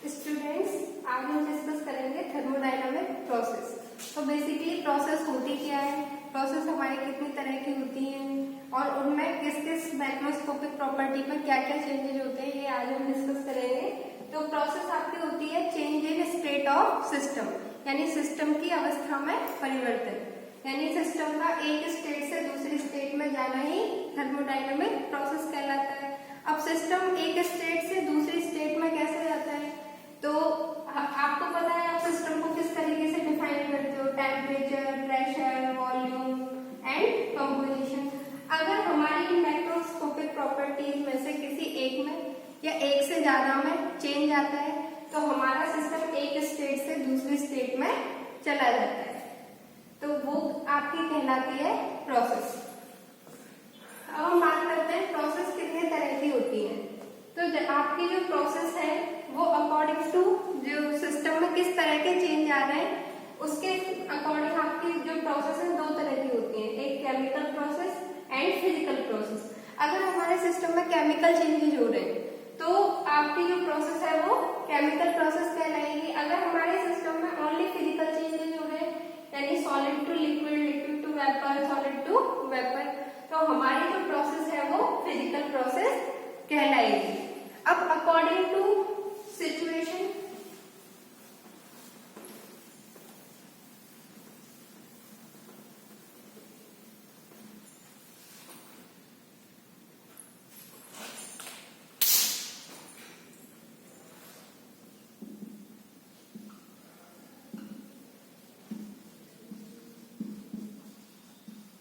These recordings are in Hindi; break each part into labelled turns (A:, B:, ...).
A: स्टूडेंट्स, आज हम डिस्कस करेंगे थर्मोडायनामिक प्रोसेस। तो बेसिकली प्रोसेस होती क्या है, प्रोसेस हमारी कितनी तरह की होती हैं और उनमें किस किस मैक्रोस्कोपिक प्रॉपर्टी में क्या क्या चेंजेज होते हैं, ये आज हम डिस्कस करेंगे। तो प्रोसेस आपकी होती है change in state of system, यानी सिस्टम की अवस्था में परिवर्तन, यानी सिस्टम का एक स्टेट से दूसरी स्टेट में जाना ही थर्मोडायनामिक प्रोसेस कहलाता है। अब सिस्टम एक स्टेट से दूसरी स्टेट में कैसे जाता है, तो आपको पता है आप सिस्टम को किस तरीके से डिफाइन करते हो, temperature, pressure, volume and composition. अगर हमारी मैक्रोस्कोपिक प्रॉपर्टीज में से किसी एक में या एक से ज्यादा में चेंज आता है तो हमारा सिस्टम एक स्टेट से दूसरी स्टेट में चला जाता है, तो वो आपकी कहलाती है प्रोसेस। अब हम बात करते हैं प्रोसेस कितने तरह की होती है। तो आपकी जो प्रोसेस है वो अकॉर्डिंग टू जो सिस्टम में किस तरह के चेंज आ रहे हैं उसके अकॉर्डिंग आपकी जो प्रोसेस है दो तरह की होती है, एक chemical process and physical process. अगर हमारे सिस्टम में केमिकल चेंजेज हो रहे हैं तो आपकी जो प्रोसेस है वो केमिकल प्रोसेस कहलाएगी। अगर हमारे सिस्टम में ओनली फिजिकल चेंजेज हो रहे हैं, यानी solid to liquid, liquid to vapour, solid to vapour, तो हमारी जो प्रोसेस है वो फिजिकल प्रोसेस कहलाएगी। अब according to situation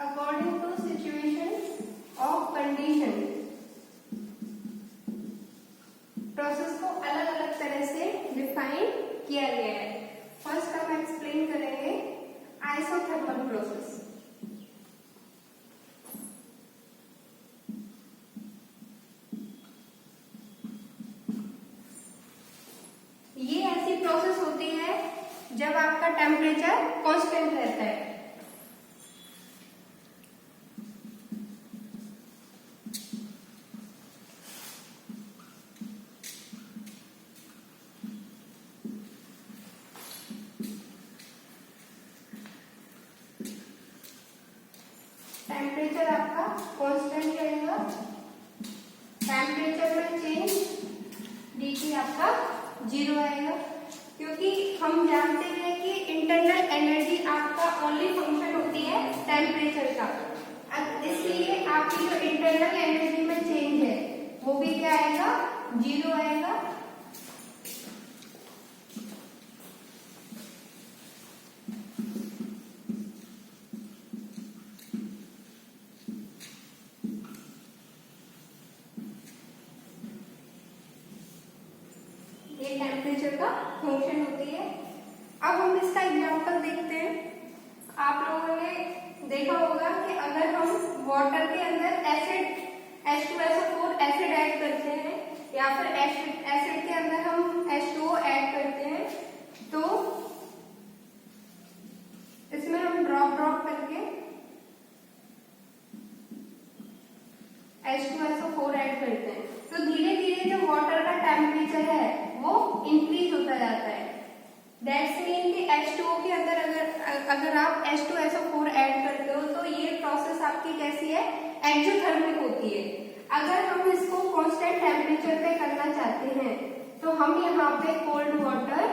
A: according to situation of condition process को अलग अलग तरह से डिफाइन किया गया है। फर्स्ट हम एक्सप्लेन करेंगे आइसोथर्मल प्रोसेस। ये ऐसी प्रोसेस होती है जब आपका टेम्परेचर कांस्टेंट रहता है। टेम्परेचर आपका कांस्टेंट रहेगा, टेम्परेचर में चेंज dt आपका 0 आएगा, क्योंकि हम जानते हैं कि इंटरनल एनर्जी आपका ओनली फंक्शन होती है टेम्परेचर का। इसलिए आपकी जो इंटरनल एनर्जी में चेंज है वो भी क्या आएगा, 0 आएगा। ये टेम्परेचर का फंक्शन होती है। अब हम इसका एग्जांपल देखते हैं। आप लोगों ने देखा होगा कि अगर हम वाटर के अंदर एसिड H2SO4 एसिड ऐड करते हैं या फिर एसिड के अंदर हम H2O ऐड करते हैं तो इसमें हम ड्रॉप करके H2SO4 ऐड करते हैं तो धीरे धीरे जो वाटर का टेम्परेचर है वो इंक्रीज होता जाता है। दैट्स मीन कि H2O के अंदर अगर आप H2SO4 ऐड करते हो तो ये प्रोसेस आपकी कैसी है, एक्सोथर्मिक होती है। अगर हम इसको कांस्टेंट टेम्परेचर पे करना चाहते हैं तो हम यहाँ पे कोल्ड वाटर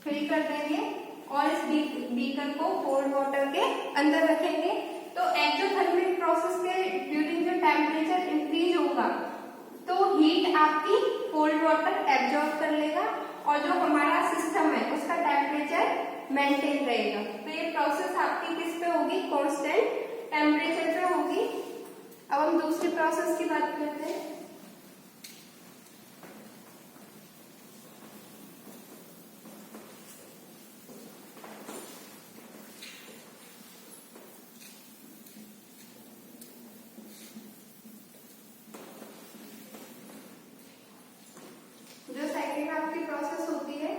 A: फिल कर देंगे और इस बीकर को कोल्ड वाटर के अंदर रखेंगे। तो एक्सोथर्मिक प्रोसेस के ड्यूरिंग जो टेम्परेचर इंक्रीज होगा तो हीट आपकी कोल्ड वाटर एब्जॉर्ब कर लेगा और जो हमारा सिस्टम है उसका टेम्परेचर मेंटेन रहेगा। तो ये प्रोसेस आपकी किस पे होगी, कांस्टेंट टेम्परेचर पे होगी। अब हम दूसरी प्रोसेस की बात करते हैं। जो सेकेंड आपकी प्रोसेस होती है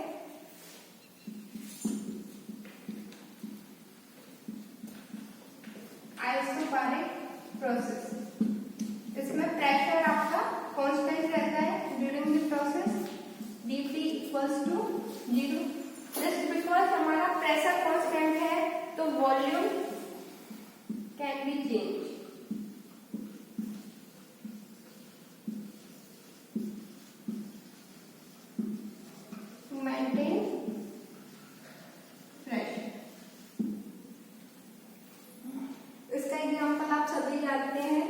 A: आइसोबारिक प्रोसेस, इसमें प्रेशर आपका इक्वल्स टू 0। जस्ट बिकॉज हमारा प्रेशर कांस्टेंट है तो volume can be change. Maintain pressure. इसका एग्जाम्पल आप सभी जानते हैं।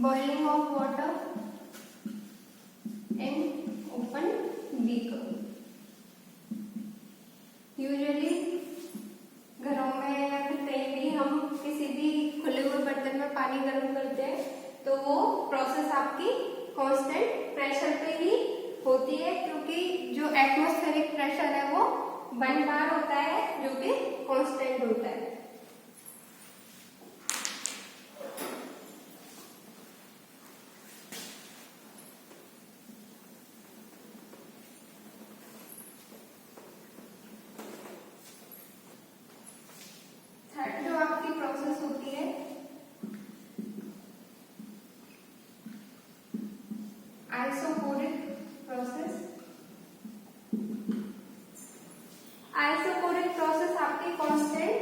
A: Boiling of water in open beaker. Usually घरों में या फिर कहीं भी हम किसी भी खुले हुए बर्तन में पानी गर्म करते हैं तो वो प्रोसेस आपकी कांस्टेंट प्रेशर पे ही होती है, क्योंकि जो एटमॉस्फेरिक प्रेशर है वो 1 बार होता है जो कि कांस्टेंट होता है। जो आपकी प्रोसेस होती है आइसोपोरिक प्रोसेस। आइसोपोरिक प्रोसेस आपकी कांस्टेंट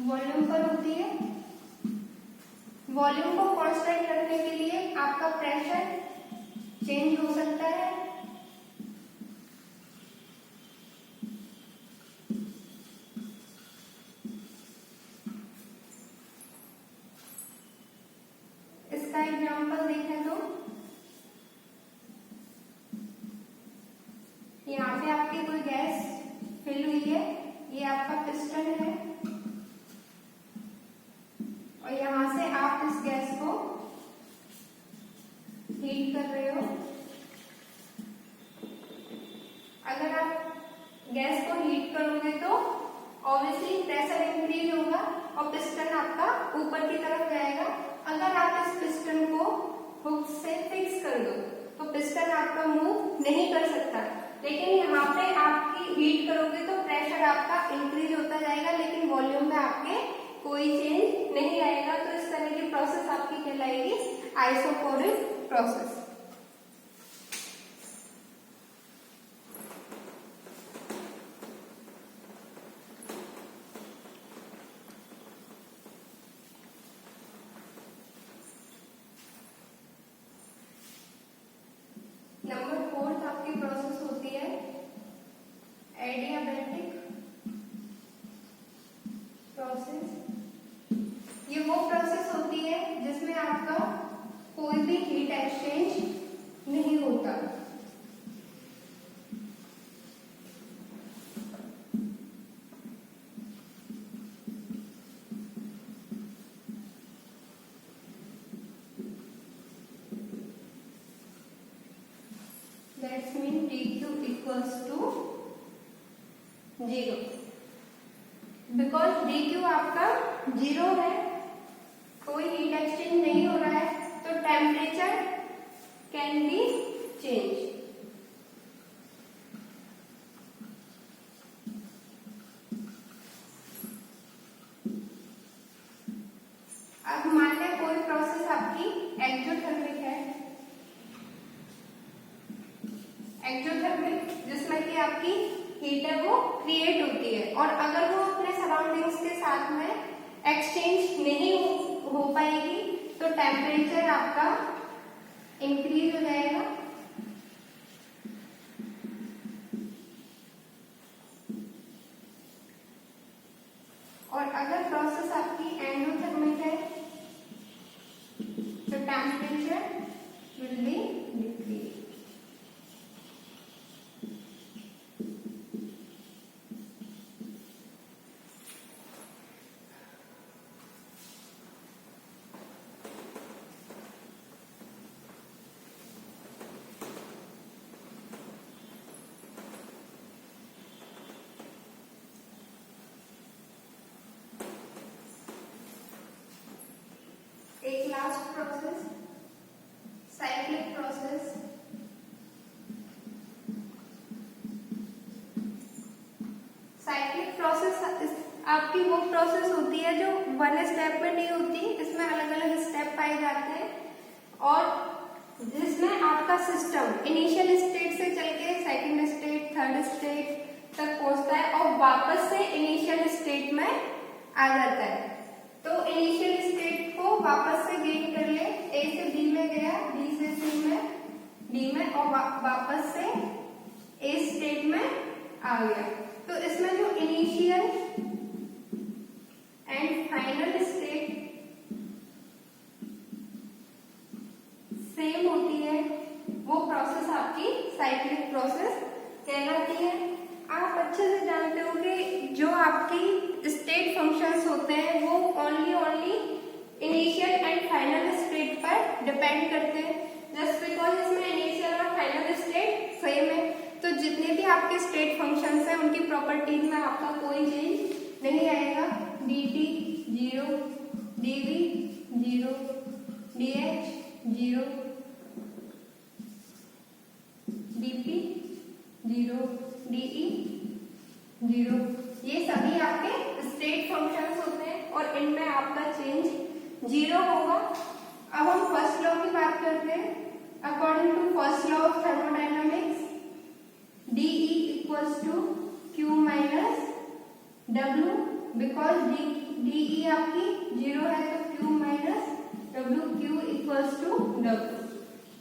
A: वॉल्यूम पर होती है। वॉल्यूम को कांस्टेंट रखने के लिए आपका प्रेशर चेंज हो सकता है। इसका एग्जाम्पल देखें तो यहाँ पे आपकी कोई गैस फिल हुई है, ये आपका पिस्टन है और यहाँ से आप इस गैस को हीट कर रहे हो। अगर आप गैस को हीट करोगे तो ऑब्वियसली प्रेशर इंक्रीज होगा और पिस्टन आपका ऊपर की तरफ जाएगा। अगर आप इस पिस्टन को हुक से फिक्स कर दो तो पिस्टन आपका मूव नहीं कर सकता, लेकिन यहाँ पे आपकी हीट करोगे तो प्रेशर आपका इंक्रीज होता जाएगा, लेकिन वॉल्यूम में आपके कोई चेंज नहीं आएगा। तो इस तरह की प्रोसेस आपकी कहलाएगी आइसोपोरिक प्रोसेस। नंबर 4 आपकी प्रोसेस होती है एडियाबैटिक प्रोसेस। ये वो प्रोसेस होती है जिसमें आपका कोई भी हीट एक्सचेंज नहीं होता। That means dq equals to 0। Because dq आपका 0 है, कोई हीट एक्सचेंज नहीं हो रहा है, तो टेम्परेचर कैन बी चेंज। अब मान लें कोई प्रोसेस आपकी एक्सोथर्मिक है। एक्सोथर्मिक जिसमें कि आपकी हीट है वो क्रिएट होती है और अगर वो अपने सराउंडिंग्स के साथ में एक्सचेंज नहीं हो पाएगी तो टेम्परेचर आपका इंक्रीज हो जाएगा। और अगर प्रोसेस आपकी एंडोथर्मिक है तो टेम्परेचर विल बी डिक्रीज। आपकी वो प्रोसेस होती है जो वन स्टेप में नहीं होती, इसमें अलग अलग स्टेप पाए जाते हैं और जिसमें आपका सिस्टम इनिशियल स्टेट से चल के सेकेंड स्टेट, थर्ड स्टेट तक पहुंचता है और वापस से इनिशियल स्टेट में आ जाता है। तो इनिशियल स्टेट को वापस से गेन कर ले, ए से बी में गया, बी से सी में, डी में और वापस से ए स्टेट में आ गया। तो इसमें जो initial and final state same होती है, वो प्रोसेस आपकी साइक्लिक प्रोसेस कहलाती है। आप अच्छे से जानते हो कि जो आपकी स्टेट फंक्शंस होते हैं वो only initial and final state पर डिपेंड करते हैं। जस्ट बिकॉज इसमें इनिशियल और फाइनल स्टेट सेम है, तो जितने भी आपके स्टेट फंक्शंस हैं उनकी प्रॉपर्टीज में आपका कोई चेंज नहीं आएगा। dt 0, dv 0, dh 0, dp 0, de 0, ये सभी आपके स्टेट फंक्शंस होते हैं और इनमें आपका चेंज 0 होगा। अब हम फर्स्ट लॉ की बात करते हैं। According to first law of thermodynamics, dE equals to Q minus W, because dE आपकी 0 है तो Q minus W, Q equals to W।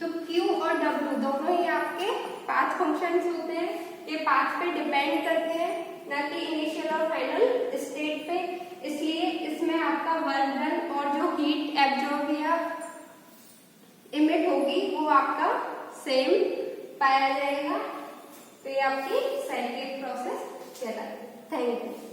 A: तो Q और W दोनों ही आपके पाथ फंक्शंस होते हैं, ये पाथ पे डिपेंड करते हैं ना कि इनिशियल और फाइनल स्टेट पे, इसलिए इसमें आपका वर्क डन और जो हीट एब्जॉर्ब या इमिट होगी वो आपका सेम पाया जाएगा। तो ये आपकी साइक्लिक प्रोसेस कहलाती है। Thank you.